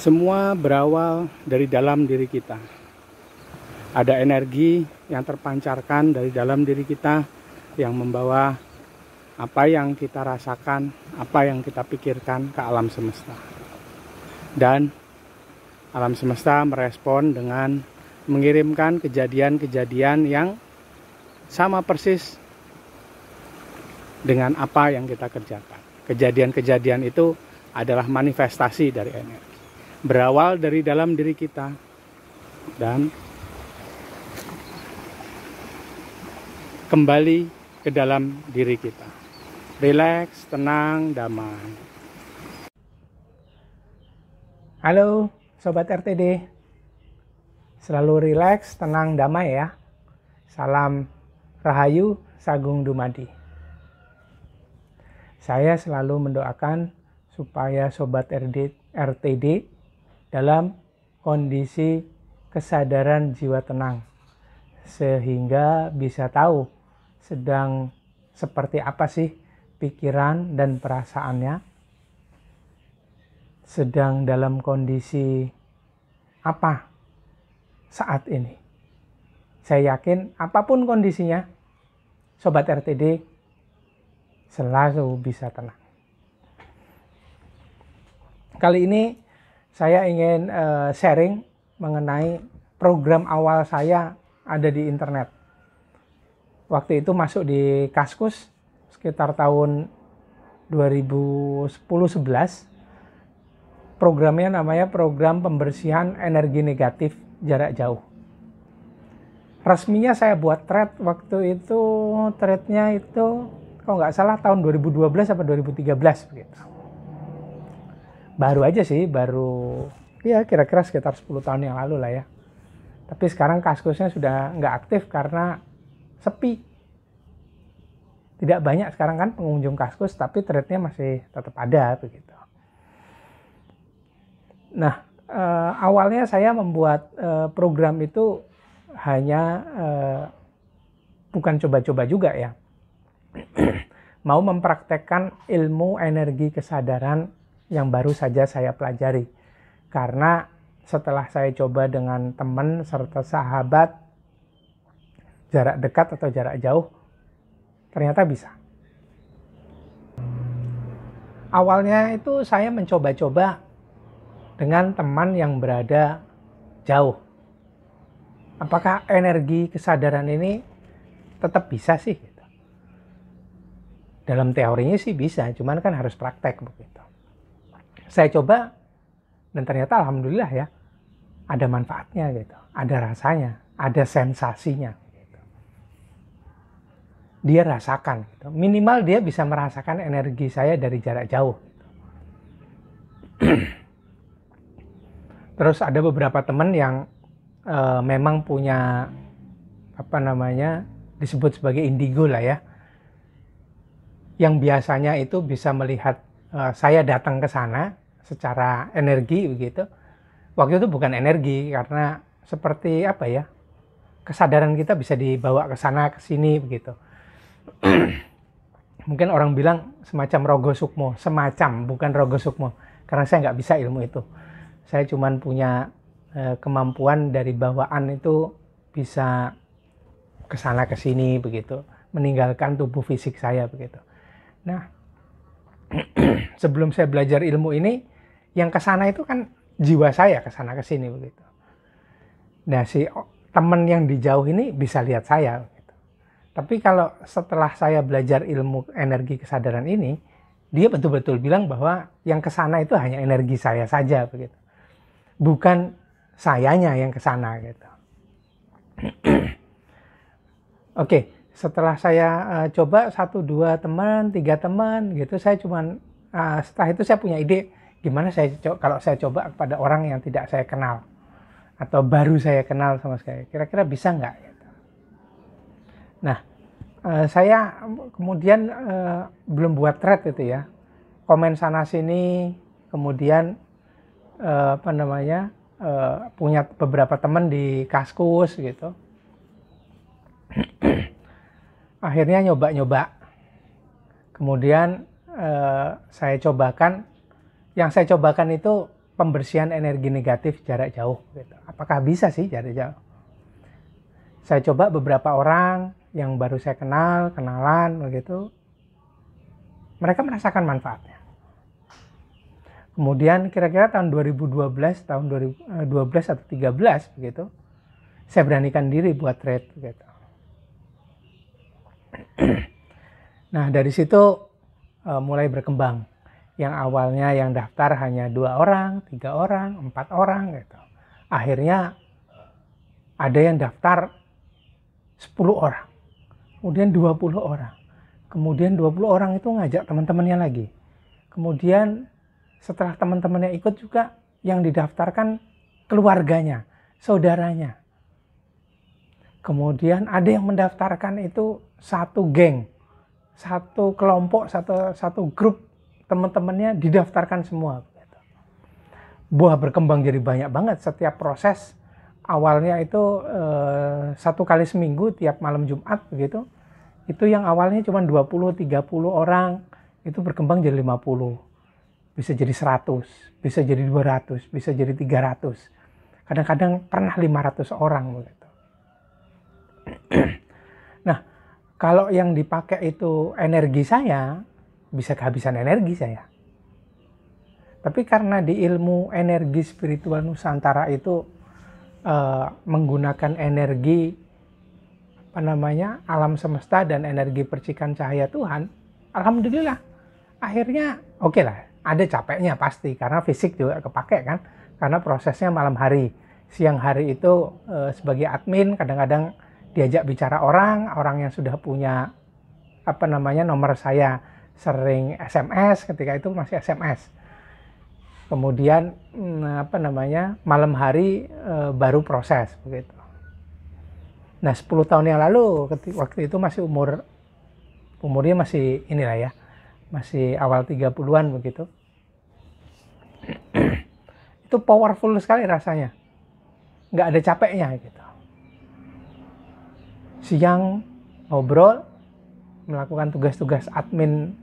Semua berawal dari dalam diri kita. Ada energi yang terpancarkan dari dalam diri kita yang membawa apa yang kita rasakan, apa yang kita pikirkan ke alam semesta. Dan alam semesta merespon dengan mengirimkan kejadian-kejadian yang sama persis dengan apa yang kita kerjakan. Kejadian-kejadian itu adalah manifestasi dari energi. Berawal dari dalam diri kita dan kembali ke dalam diri kita. Rileks, tenang, damai. Halo Sobat RTD, selalu rileks, tenang, damai ya. Salam Rahayu Sagung Dumadi. Saya selalu mendoakan supaya Sobat RTD dalam kondisi kesadaran jiwa tenang, sehingga bisa tahu sedang seperti apa sih pikiran dan perasaannya, sedang dalam kondisi apa saat ini. Saya yakin apapun kondisinya, Sobat RTD selalu bisa tenang. Kali ini saya ingin sharing mengenai program awal saya ada di internet. Waktu itu masuk di Kaskus sekitar tahun 2010-11. Programnya namanya Program Pembersihan Energi Negatif Jarak Jauh. Resminya saya buat thread waktu itu, threadnya itu kalau nggak salah tahun 2012 atau 2013 begitu. Baru aja sih, baru ya kira-kira sekitar 10 tahun yang lalu lah ya. Tapi sekarang Kaskusnya sudah nggak aktif karena sepi. Tidak banyak sekarang kan pengunjung Kaskus, tapi threadnya masih tetap ada begitu. Nah, awalnya saya membuat program itu hanya bukan coba-coba juga ya. Mau mempraktekkan ilmu energi kesadaran yang baru saja saya pelajari. Karena setelah saya coba dengan teman serta sahabat, jarak dekat atau jarak jauh, ternyata bisa. Awalnya itu saya mencoba-coba dengan teman yang berada jauh. Apakah energi kesadaran ini tetap bisa sih? Dalam teorinya sih bisa, cuman kan harus praktek begitu. Saya coba dan ternyata alhamdulillah ya, ada manfaatnya gitu, ada rasanya, ada sensasinya gitu. Dia rasakan gitu. Minimal dia bisa merasakan energi saya dari jarak jauh gitu. Terus ada beberapa teman yang memang punya disebut sebagai indigo lah ya, yang biasanya itu bisa melihat saya datang ke sana secara energi begitu. Waktu itu bukan energi, karena seperti kesadaran kita bisa dibawa ke sana ke sini begitu. Mungkin orang bilang semacam rogo sukmo, bukan rogo sukmo, karena saya nggak bisa ilmu itu. Saya cuman punya kemampuan dari bawaan itu bisa ke sana ke sini begitu, meninggalkan tubuh fisik saya begitu. Nah, sebelum saya belajar ilmu ini, yang kesana itu kan jiwa saya kesana kesini begitu. Nah, si teman yang di jauh ini bisa lihat saya begitu. Tapi kalau setelah saya belajar ilmu energi kesadaran ini, dia betul-betul bilang bahwa yang kesana itu hanya energi saya saja begitu, bukan sayanya yang kesana gitu. Oke. Setelah saya coba 1, 2 teman, 3 teman gitu, saya cuman setelah itu saya punya ide gimana kalau saya coba kepada orang yang tidak saya kenal atau baru saya kenal sama sekali, kira-kira bisa nggak gitu. Nah, saya kemudian belum buat thread itu ya, komen sana sini, kemudian punya beberapa teman di Kaskus gitu. Akhirnya nyoba-nyoba. Kemudian saya cobakan. Yang saya cobakan itu pembersihan energi negatif jarak jauh. Gitu. Apakah bisa sih jarak jauh? Saya coba beberapa orang yang baru saya kenalan begitu, mereka merasakan manfaatnya. Kemudian kira-kira tahun 2012, tahun 2012 atau 13 begitu, saya beranikan diri buat trade begitu. Nah dari situ mulai berkembang. Yang awalnya yang daftar hanya 2 orang, 3 orang, 4 orang gitu. Akhirnya ada yang daftar 10 orang, kemudian 20 orang, kemudian 20 orang itu ngajak teman-temannya lagi. Kemudian setelah teman-temannya ikut juga yang didaftarkan keluarganya, saudaranya. Kemudian ada yang mendaftarkan itu satu geng, satu kelompok, satu grup teman-temannya didaftarkan semua. Buah berkembang jadi banyak banget setiap proses. Awalnya itu 1 kali seminggu tiap malam Jumat begitu. Itu yang awalnya cuma 20-30 orang itu berkembang jadi 50. Bisa jadi 100, bisa jadi 200, bisa jadi 300. Kadang-kadang pernah 500 orang begitu. Nah, kalau yang dipakai itu energi saya, bisa kehabisan energi saya. Tapi karena di ilmu energi spiritual Nusantara itu menggunakan energi alam semesta dan energi percikan cahaya Tuhan, alhamdulillah akhirnya oke lah, ada capeknya pasti karena fisik juga kepake kan, karena prosesnya malam hari. Siang hari itu sebagai admin kadang-kadang diajak bicara orang yang sudah punya nomor saya, sering SMS, ketika itu masih SMS. Kemudian malam hari baru proses begitu. Nah 10 tahun yang lalu waktu itu masih umurnya masih inilah ya, masih awal 30-an begitu. Itu powerful sekali rasanya, nggak ada capeknya gitu. Siang ngobrol, melakukan tugas-tugas admin,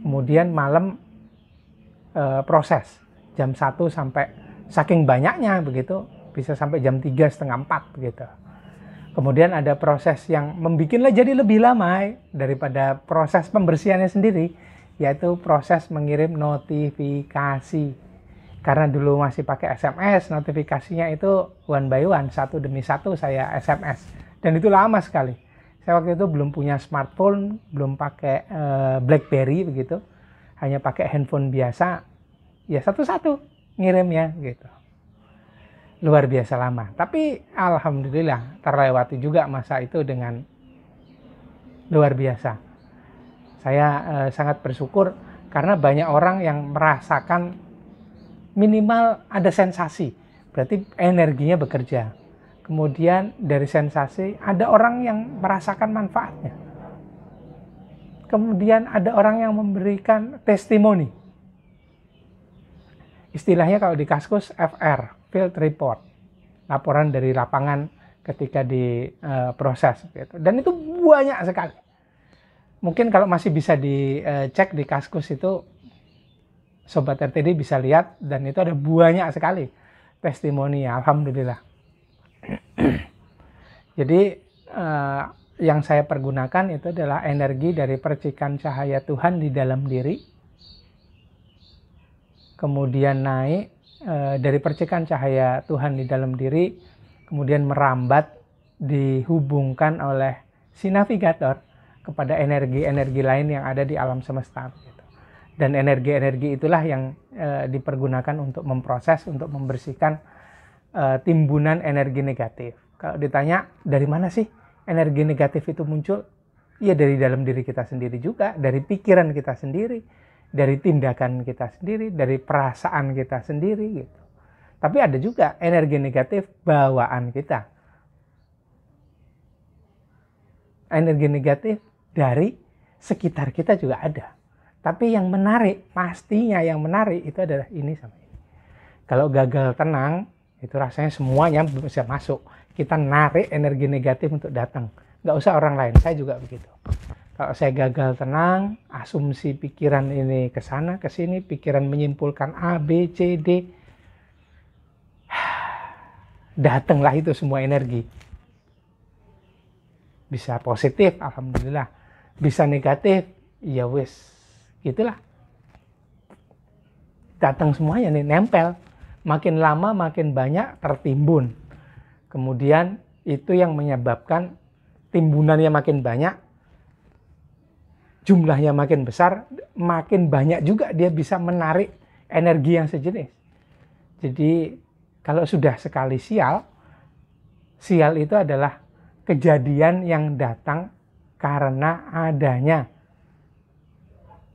kemudian malam proses. Jam 1 sampai saking banyaknya begitu bisa sampai jam 3, setengah 4 begitu. Kemudian ada proses yang membuatnya jadi lebih lama daripada proses pembersihannya sendiri, yaitu proses mengirim notifikasi. Karena dulu masih pakai SMS, notifikasinya itu one by one, satu demi satu saya SMS. Dan itu lama sekali. Saya waktu itu belum punya smartphone, belum pakai BlackBerry begitu, hanya pakai handphone biasa. Ya satu-satu ngirimnya gitu. Luar biasa lama. Tapi alhamdulillah terlewati juga masa itu dengan luar biasa. Saya sangat bersyukur karena banyak orang yang merasakan minimal ada sensasi. Berarti energinya bekerja. Kemudian dari sensasi ada orang yang merasakan manfaatnya. Kemudian ada orang yang memberikan testimoni. Istilahnya kalau di Kaskus FR, Field Report, laporan dari lapangan ketika diproses. Gitu. Dan itu banyak sekali. Mungkin kalau masih bisa dicek di Kaskus itu, Sobat RTD bisa lihat, dan itu ada banyak sekali testimoni, alhamdulillah. Jadi yang saya pergunakan itu adalah energi dari percikan cahaya Tuhan di dalam diri. Kemudian naik dari percikan cahaya Tuhan di dalam diri, kemudian merambat, dihubungkan oleh si navigator kepada energi-energi lain yang ada di alam semesta. Dan energi-energi itulah yang dipergunakan untuk memproses, untuk membersihkan timbunan energi negatif. Kalau ditanya dari mana sih energi negatif itu muncul? Ya dari dalam diri kita sendiri juga, dari pikiran kita sendiri, dari tindakan kita sendiri, dari perasaan kita sendiri gitu. Tapi ada juga energi negatif bawaan kita. Energi negatif dari sekitar kita juga ada. Tapi yang menarik, pastinya yang menarik itu adalah ini sama ini. Kalau gagal tenang, itu rasanya semuanya bisa masuk. Kita narik energi negatif untuk datang. Nggak usah orang lain, saya juga begitu. Kalau saya gagal tenang, asumsi pikiran ini ke sana, ke sini, pikiran menyimpulkan A, B, C, D, datanglah itu semua energi. Bisa positif, alhamdulillah. Bisa negatif, ya wis, gitulah. Datang semuanya nih, nempel. Makin lama makin banyak tertimbun. Kemudian itu yang menyebabkan timbunannya makin banyak, jumlahnya makin besar, makin banyak juga dia bisa menarik energi yang sejenis. Jadi kalau sudah sekali sial, sial itu adalah kejadian yang datang karena adanya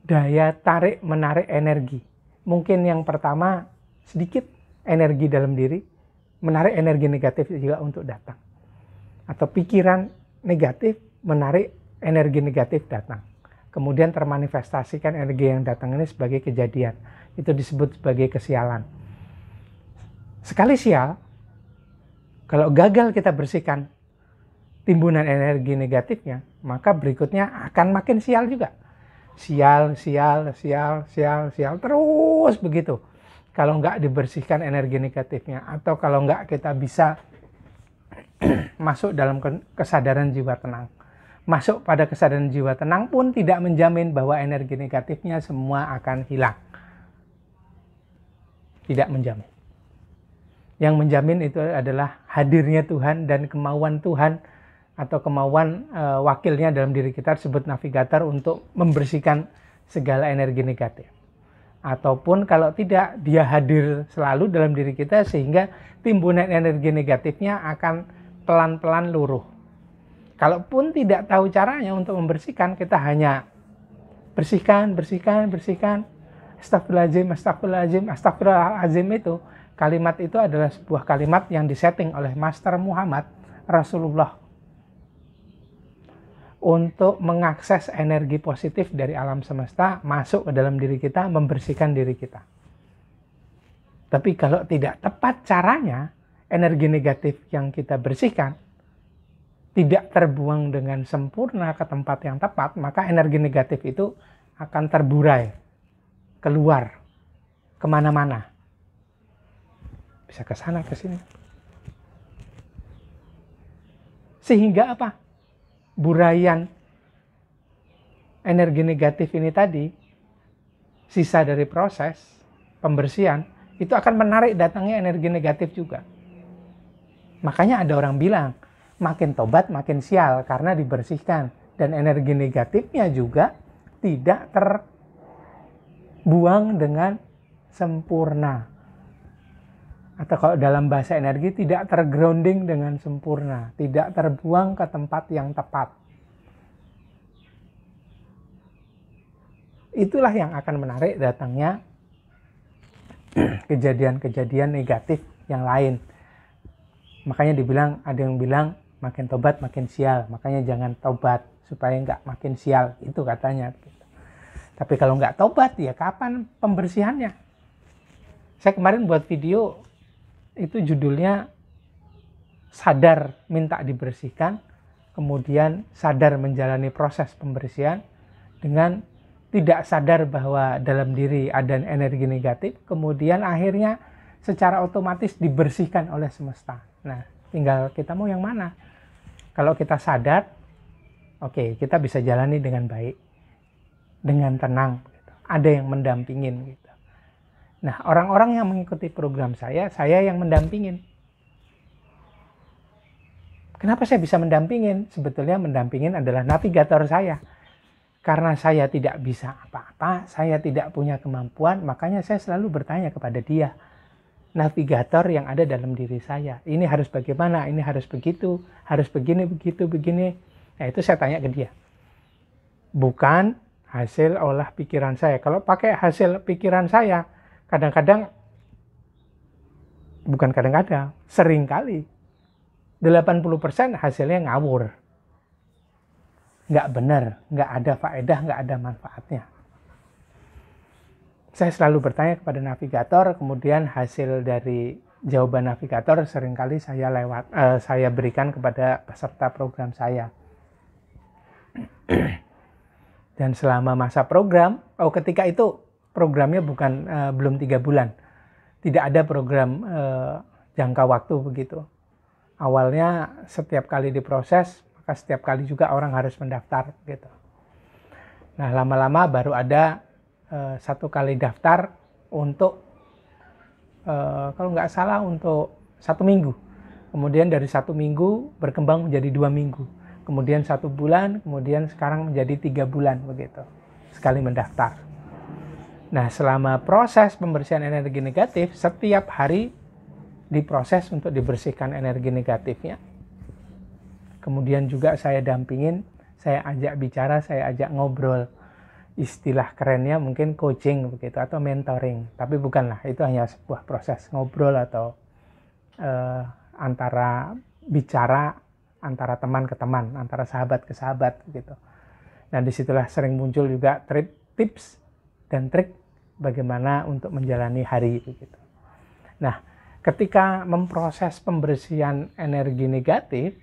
daya tarik menarik energi. Mungkin yang pertama sedikit energi dalam diri, menarik energi negatif juga untuk datang. Atau pikiran negatif menarik energi negatif datang. Kemudian termanifestasikan energi yang datang ini sebagai kejadian. Itu disebut sebagai kesialan. Sekali sial, kalau gagal kita bersihkan timbunan energi negatifnya, maka berikutnya akan makin sial juga. Sial, terus begitu. Kalau nggak dibersihkan energi negatifnya, atau kalau nggak kita bisa masuk dalam kesadaran jiwa tenang. Masuk pada kesadaran jiwa tenang pun tidak menjamin bahwa energi negatifnya semua akan hilang. Tidak menjamin. Yang menjamin itu adalah hadirnya Tuhan dan kemauan Tuhan atau kemauan wakilnya dalam diri kita, disebut navigator, untuk membersihkan segala energi negatif. Ataupun kalau tidak, dia hadir selalu dalam diri kita sehingga timbunan energi negatifnya akan pelan-pelan luruh. Kalaupun tidak tahu caranya untuk membersihkan, kita hanya bersihkan. Astagfirullahaladzim itu, kalimat itu adalah sebuah kalimat yang disetting oleh Master Muhammad Rasulullah untuk mengakses energi positif dari alam semesta masuk ke dalam diri kita, membersihkan diri kita. Tapi kalau tidak tepat caranya, energi negatif yang kita bersihkan tidak terbuang dengan sempurna ke tempat yang tepat, maka energi negatif itu akan terburai, keluar, kemana-mana. Bisa ke sana, ke sini. Sehingga apa? Buraian energi negatif ini tadi, sisa dari proses pembersihan, itu akan menarik datangnya energi negatif juga. Makanya ada orang bilang, makin tobat makin sial karena dibersihkan. Dan energi negatifnya juga tidak terbuang dengan sempurna. Atau kalau dalam bahasa energi, tidak tergrounding dengan sempurna. Tidak terbuang ke tempat yang tepat. Itulah yang akan menarik datangnya kejadian-kejadian negatif yang lain. Makanya dibilang, ada yang bilang makin tobat makin sial. Makanya jangan tobat supaya nggak makin sial. Itu katanya. Tapi kalau nggak tobat, ya kapan pembersihannya? Saya kemarin buat video, itu judulnya sadar minta dibersihkan, kemudian sadar menjalani proses pembersihan, dengan tidak sadar bahwa dalam diri ada energi negatif, kemudian akhirnya secara otomatis dibersihkan oleh semesta. Nah, tinggal kita mau yang mana. Kalau kita sadar, oke, kita bisa jalani dengan baik, dengan tenang, ada yang mendampingin. Nah, orang-orang yang mengikuti program saya yang mendampingin. Kenapa saya bisa mendampingin? Sebetulnya mendampingin adalah navigator saya. Karena saya tidak bisa apa-apa, saya tidak punya kemampuan, makanya saya selalu bertanya kepada dia. Navigator yang ada dalam diri saya. Ini harus bagaimana, ini harus begitu, harus begini, begitu, begini. Nah, itu saya tanya ke dia. Bukan hasil olah pikiran saya. Kalau pakai hasil pikiran saya, kadang-kadang, bukan kadang-kadang, sering kali 80% hasilnya ngawur. Nggak benar, nggak ada faedah, nggak ada manfaatnya. Saya selalu bertanya kepada navigator, kemudian hasil dari jawaban navigator seringkali saya berikan kepada peserta program saya. Dan selama masa program, ketika itu programnya belum 3 bulan. Tidak ada program jangka waktu begitu. awalnya setiap kali diproses, maka setiap kali juga orang harus mendaftar gitu. Nah, lama-lama baru ada 1 kali daftar untuk kalau nggak salah untuk 1 minggu. Kemudian dari 1 minggu berkembang menjadi 2 minggu. Kemudian 1 bulan, kemudian sekarang menjadi 3 bulan begitu. Sekali mendaftar. Nah, selama proses pembersihan energi negatif, setiap hari diproses untuk dibersihkan energi negatifnya. Kemudian juga saya dampingin, saya ajak bicara, saya ajak ngobrol. Istilah kerennya mungkin coaching begitu atau mentoring, tapi bukanlah, itu hanya sebuah proses ngobrol atau antara bicara antara teman ke teman, antara sahabat ke sahabat gitu. Nah, disitulah sering muncul juga tips dan trik bagaimana untuk menjalani hari begitu. Nah, ketika memproses pembersihan energi negatif,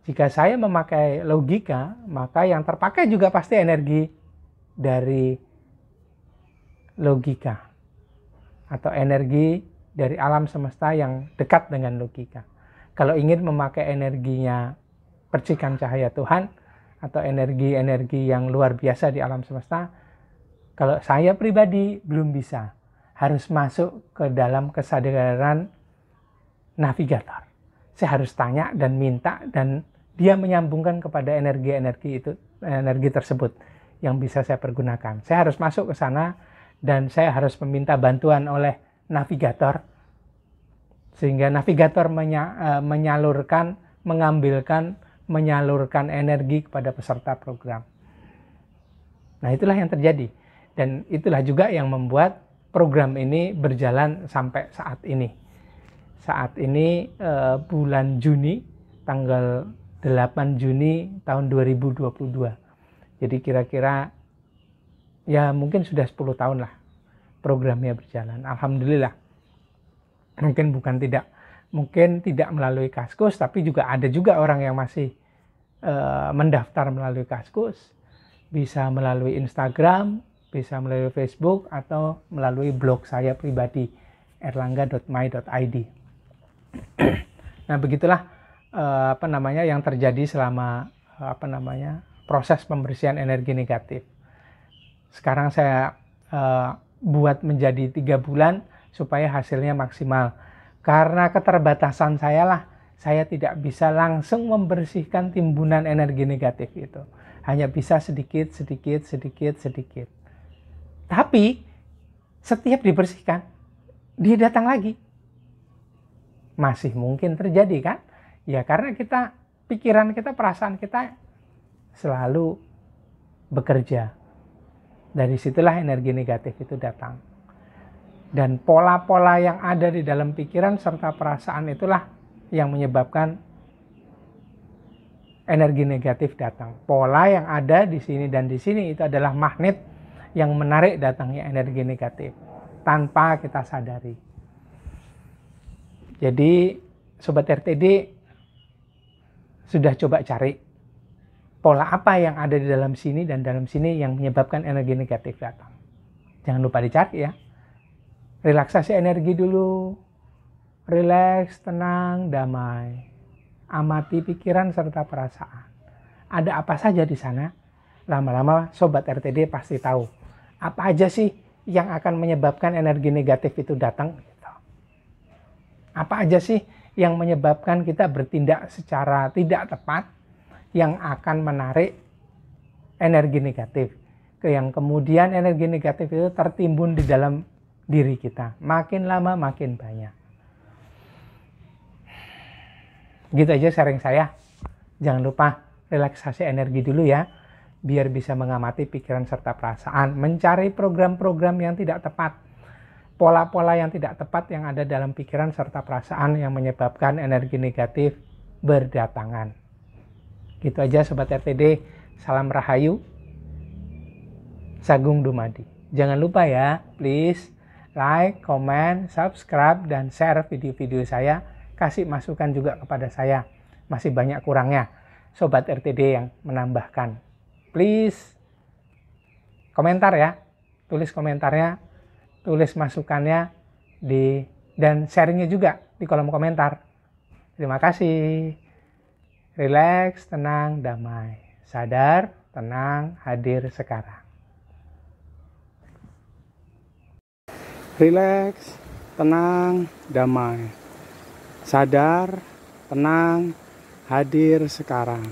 jika saya memakai logika, maka yang terpakai juga pasti energi dari logika atau energi dari alam semesta yang dekat dengan logika. Kalau ingin memakai energinya percikan cahaya Tuhan atau energi-energi yang luar biasa di alam semesta, kalau saya pribadi belum bisa. Harus masuk ke dalam kesadaran navigator. Saya harus tanya dan minta, dan dia menyambungkan kepada energi-energi itu, energi tersebut yang bisa saya pergunakan. Saya harus masuk ke sana dan saya harus meminta bantuan oleh navigator, sehingga navigator menyalurkan, mengambilkan, menyalurkan energi kepada peserta program. Nah, itulah yang terjadi, dan itulah juga yang membuat program ini berjalan sampai saat ini. Saat ini bulan Juni, tanggal 8 Juni tahun 2022. Jadi kira-kira ya mungkin sudah 10 tahun lah programnya berjalan. Alhamdulillah. Mungkin tidak melalui Kaskus, tapi juga ada juga orang yang masih mendaftar melalui Kaskus. Bisa melalui Instagram, bisa melalui Facebook, atau melalui blog saya pribadi erlangga.my.id. Nah, begitulah yang terjadi selama proses pembersihan energi negatif. Sekarang saya buat menjadi 3 bulan supaya hasilnya maksimal. Karena keterbatasan saya tidak bisa langsung membersihkan timbunan energi negatif itu. Hanya bisa sedikit. Tapi setiap dibersihkan, dia datang lagi. Masih mungkin terjadi kan? Ya karena pikiran kita, perasaan kita selalu bekerja. Dari situlah energi negatif itu datang. Dan pola-pola yang ada di dalam pikiran serta perasaan itulah yang menyebabkan energi negatif datang. Pola yang ada di sini dan di sini itu adalah magnet yang menarik datangnya energi negatif tanpa kita sadari. Jadi Sobat RTD sudah coba cari pola apa yang ada di dalam sini dan dalam sini yang menyebabkan energi negatif datang. Jangan lupa dicari ya. Relaksasi energi dulu. Rileks, tenang, damai. Amati pikiran serta perasaan. Ada apa saja di sana? Lama-lama Sobat RTD pasti tahu. Apa aja sih yang akan menyebabkan energi negatif itu datang? Apa aja sih yang menyebabkan kita bertindak secara tidak tepat yang akan menarik energi negatif? Yang kemudian energi negatif itu tertimbun di dalam diri kita. Makin lama makin banyak. Gitu aja sharing saya. Jangan lupa relaksasi energi dulu ya. Biar bisa mengamati pikiran serta perasaan. Mencari program-program yang tidak tepat. Pola-pola yang tidak tepat yang ada dalam pikiran serta perasaan yang menyebabkan energi negatif berdatangan. Gitu aja Sobat RTD. Salam Rahayu. Sagung Dumadi. Jangan lupa ya, please like, comment, subscribe, dan share video-video saya. Kasih masukan juga kepada saya. Masih banyak kurangnya Sobat RTD yang menambahkan. Please komentar ya. Tulis komentarnya, tulis masukannya dan sharingnya juga di kolom komentar. Terima kasih. Rileks, tenang, damai. Sadar, tenang, hadir sekarang. Rileks, tenang, damai. Sadar, tenang, hadir sekarang.